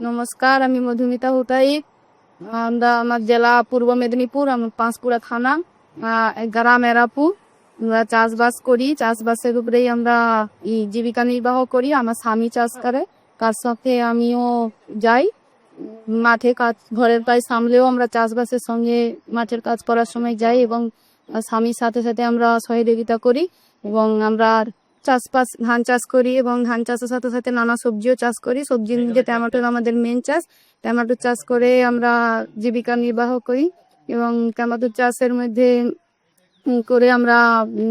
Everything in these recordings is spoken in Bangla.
নমস্কার, আমি মধুমিতা হুতাই। আমার জেলা পূর্ব মেদিনীপুর, আমার পাঁশকুড়া থানা, গ্রাম এরাপুর। আমরা চাষবাস করি, চাষবাসের উপরেই আমরা জীবিকা নির্বাহ করি। আমার স্বামী চাষ করে, তার সাথে আমিও যাই মাঠে কাজ। ঘরের কাজ সামলেও আমরা চাষবাসের সঙ্গে মাঠের কাজ করার সময় যাই এবং স্বামীর সাথে সাথে আমরা সহযোগিতা করি। এবং আমরা চাষবাস ধান চাষ করি এবং ধান চাষের সাথে সাথে নানা সবজিও চাষ করি। সবজির মধ্যে টমেটো আমাদের মেন চাষ। টমেটো চাষ করে আমরা জীবিকা নির্বাহ করি এবং টমেটো চাষের মধ্যে করে আমরা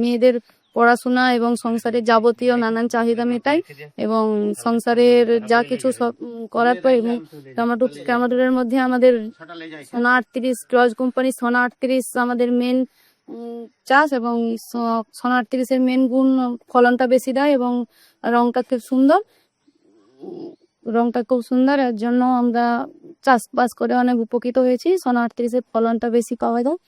মেয়েদের পড়াশোনা এবং সংসারের যাবতীয় নানান চাহিদা মেটাই এবং সংসারের যা কিছু সব করার পর। এবং টমেটোর মধ্যে আমাদের সোনা 38 ক্রস কোম্পানি সোনা 38 আমাদের মেন চাষ এবং সোনা 38-এর মেন গুণ ফলনটা বেশি দেয় এবং রংটা খুব সুন্দর। এর জন্য আমরা চাষবাস করে অনেক উপকৃত হয়েছি। সোনা 38-এর ফলনটা বেশি পাওয়া যায়।